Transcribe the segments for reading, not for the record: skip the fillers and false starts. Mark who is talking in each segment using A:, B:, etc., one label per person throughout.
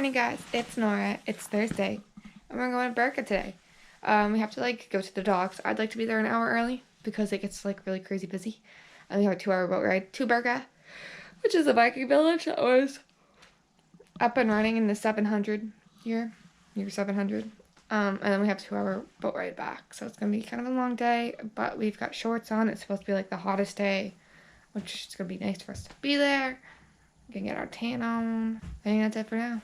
A: morning, guys. It's Nora. It's Thursday, and we're going to Birka today. We have to go to the docks. I'd like to be there an hour early because it gets really crazy busy. And we have a 2-hour boat ride to Birka, which is a Viking village that was up and running in the 700 year 700. And then we have a 2-hour boat ride back. So it's gonna be kind of a long day, but we've got shorts on. It's supposed to be the hottest day, which is gonna be nice for us to be there. We can get our tan on. I think that's it for now.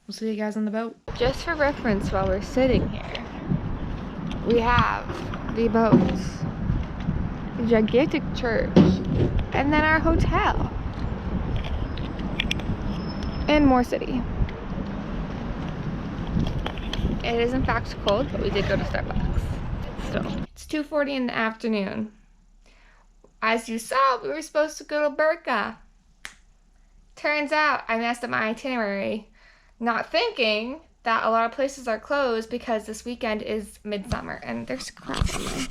A: We'll see you guys on the boat. Just for reference, while we're sitting here, we have the boats, the gigantic church, and then our hotel, and more city. It is in fact cold, but we did go to Starbucks. Still, it's 2:40 in the afternoon. As you saw, we were supposed to go to Birka. Turns out I messed up my itinerary, not thinking that a lot of places are closed because this weekend is midsummer, and there's crap on my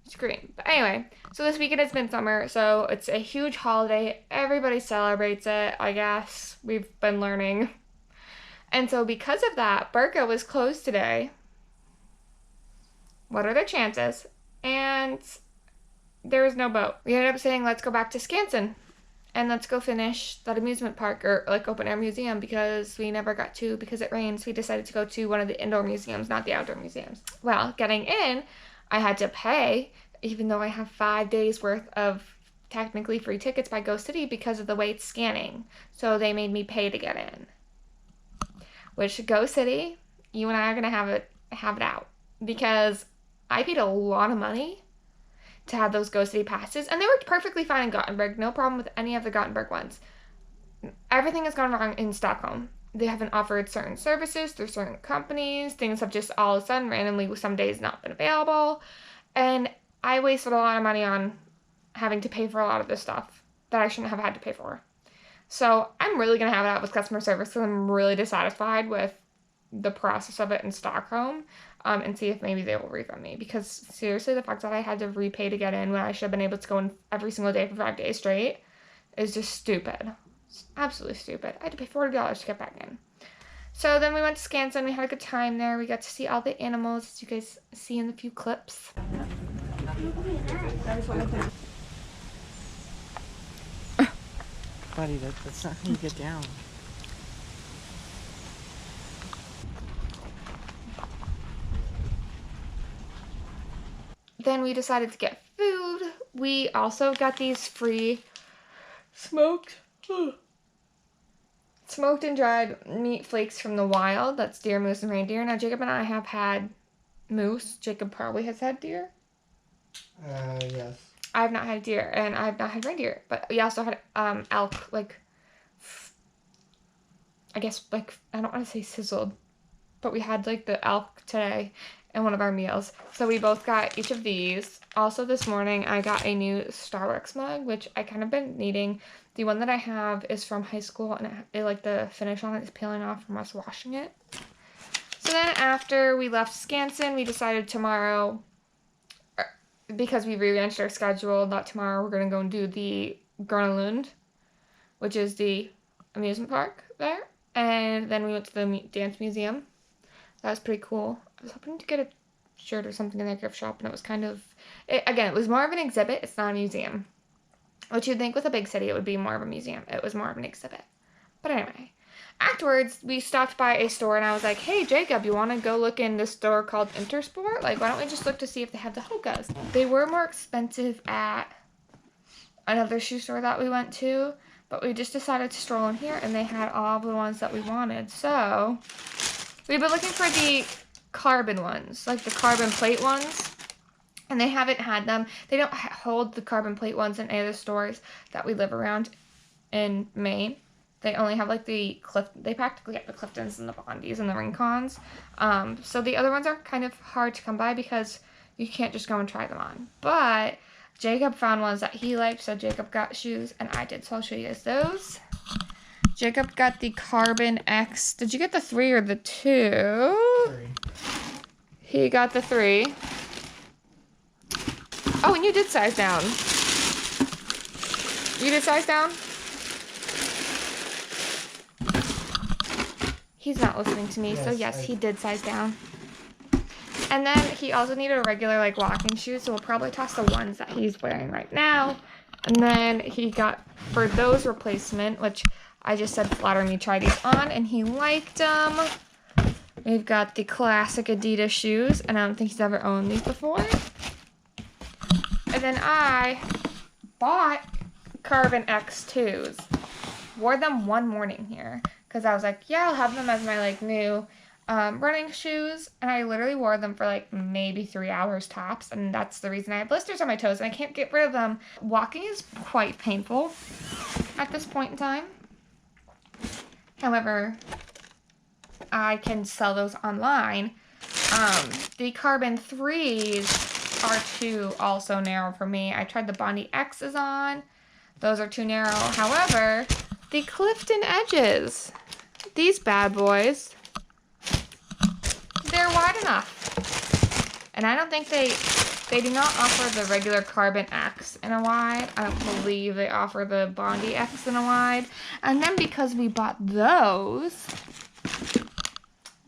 A: screen. But anyway, so this weekend is midsummer, so it's a huge holiday. Everybody celebrates it, I guess. We've been learning. And so because of that, Birka was closed today. What are the chances? And there was no boat. We ended up saying, let's go back to Skansen. And let's go finish that amusement park or open air museum because we never got to because it rained. So we decided to go to one of the indoor museums, not the outdoor museums. Well, getting in, I had to pay, even though I have 5 days worth of technically free tickets by Go City because of the way it's scanning. So they made me pay to get in. Which Go City, you and I are gonna have it out because I paid a lot of money to have those Go City passes, and they worked perfectly fine in Gothenburg. No problem with any of the Gothenburg ones. Everything has gone wrong in Stockholm. They haven't offered certain services through certain companies. Things have just all of a sudden randomly some days not been available, and I wasted a lot of money on having to pay for a lot of this stuff that I shouldn't have had to pay for. So I'm really gonna have it out with customer service because I'm really dissatisfied with the process of it in Stockholm. And see if maybe they will refund me. Because seriously, the fact that I had to repay to get in when I should have been able to go in every single day for 5 days straight is just stupid. It's absolutely stupid. I had to pay $40 to get back in. So then we went to Skansen. We had a good time there. We got to see all the animals, as you guys see in the few clips.
B: Buddy, that's not going to get down.
A: Then we decided to get food. We also got these free smoked and dried meat flakes from the wild. That's deer, moose, and reindeer. Now, Jacob and I have had moose. Jacob probably has had deer.
B: Yes.
A: I have not had deer, and I have not had reindeer. But we also had elk, I guess, I don't want to say sizzled, but we had, the elk today in one of our meals. So we both got each of these. Also this morning, I got a new Starbucks mug, which I kind of been needing. The one that I have is from high school, and the finish on it is peeling off from us washing it. So then after we left Skansen, we decided tomorrow, because we rearranged our schedule, that tomorrow we're going to go and do the Gröna Lund, which is the amusement park there. And then we went to the dance museum. That was pretty cool. I was hoping to get a shirt or something in their gift shop, and it was it was more of an exhibit. It's not a museum. Which you'd think with a big city it would be more of a museum. It was more of an exhibit. But anyway, afterwards, we stopped by a store, and I was like, hey, Jacob, you want to go look in this store called Intersport? Why don't we just look to see if they have the Hokas? They were more expensive at another shoe store that we went to, but we just decided to stroll in here, and they had all the ones that we wanted. So we've been looking for the carbon ones, the carbon plate ones, and they haven't had them. They don't hold the carbon plate ones in any of the stores that we live around in Maine. They only have they practically have the Cliftons and the Bondies and the Rincons. So the other ones are kind of hard to come by because you can't just go and try them on. But Jacob found ones that he liked, so Jacob got shoes, and I did, so I'll show you guys those. Jacob got the Carbon X. Did you get the 3 or the 2?
B: 3.
A: He got the 3. Oh, and you did size down. You did size down? He's not listening to me, so yes, he did size down. And then he also needed a regular, like, walking shoe, so we'll probably toss the ones that he's wearing right now. And then he got, for those replacement, which I just said flatter me, try these on, and he liked them. We've got the classic Adidas shoes, and I don't think he's ever owned these before. And then I bought Carbon X2s. Wore them one morning here, because I was like, yeah, I'll have them as my, like, new running shoes, and I literally wore them for like maybe 3 hours tops, and that's the reason I have blisters on my toes and I can't get rid of them. Walking is quite painful at this point in time. However, I can sell those online. The Carbon 3s are too also narrow for me. I tried the Bondi X's on. Those are too narrow. However, the Clifton Edges, these bad boys, they're wide enough. And I don't think they do not offer the regular Carbon X in a wide. I don't believe they offer the Bondi X in a wide. And then because we bought those,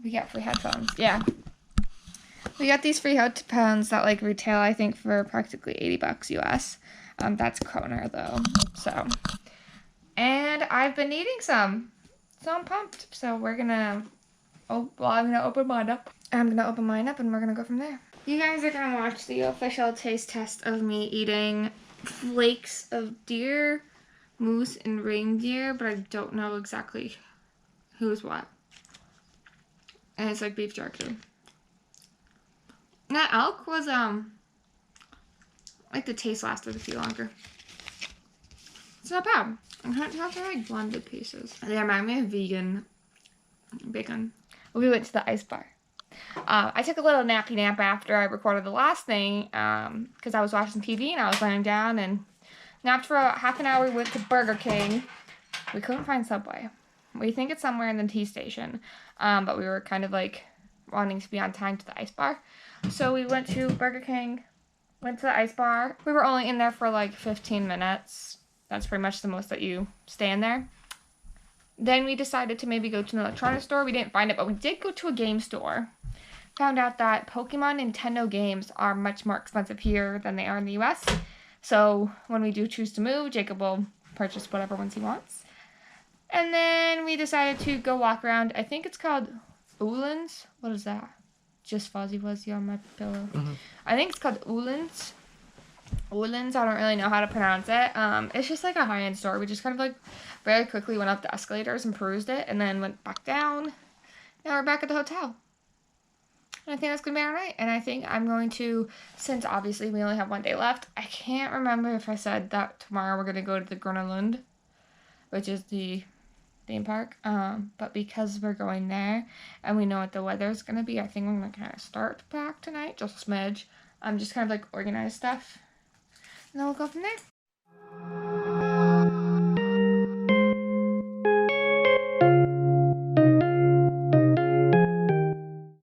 A: we got free headphones. Yeah. We got these free headphones that like retail, I think, for practically $80 US. That's kroner though. So, and I've been needing some. So I'm pumped. So we're gonna, I'm gonna open mine up. I'm gonna open mine up and we're gonna go from there. You guys are gonna watch the official taste test of me eating flakes of deer, moose, and reindeer, but I don't know exactly who's what. And it's like beef jerky. That elk was, like the taste lasted a few longer. It's not bad. I can't tell if they're like blended pieces. They remind me of vegan bacon. We went to the ice bar. I took a little nappy nap after I recorded the last thing because I was watching TV and I was laying down and napped for about half an hour. We went to Burger King. We couldn't find Subway. We think it's somewhere in the T station, but we were kind of like wanting to be on time to the ice bar. So we went to Burger King, went to the ice bar. We were only in there for like 15 minutes. That's pretty much the most that you stay in there. Then we decided to maybe go to an electronics store. We didn't find it, but we did go to a game store. Found out that Pokemon Nintendo games are much more expensive here than they are in the US. So when we do choose to move, Jacob will purchase whatever ones he wants. And then we decided to go walk around. I think it's called Ulan's. What is that? Just fuzzy on my pillow. Mm-hmm. I think it's called Ulan's. Ulan's, I don't really know how to pronounce it. It's just like a high-end store. We just kind of like very quickly went up the escalators and perused it and then went back down. Now we're back at the hotel. And I think that's going to be all right. And I think I'm going to, since obviously we only have one day left, I can't remember if I said that tomorrow we're going to go to the Gröna which is the theme park. But because we're going there and we know what the weather's going to be, I think I'm going to kind of start to pack tonight, just a smidge. Just kind of like organize stuff. And then we'll go from there.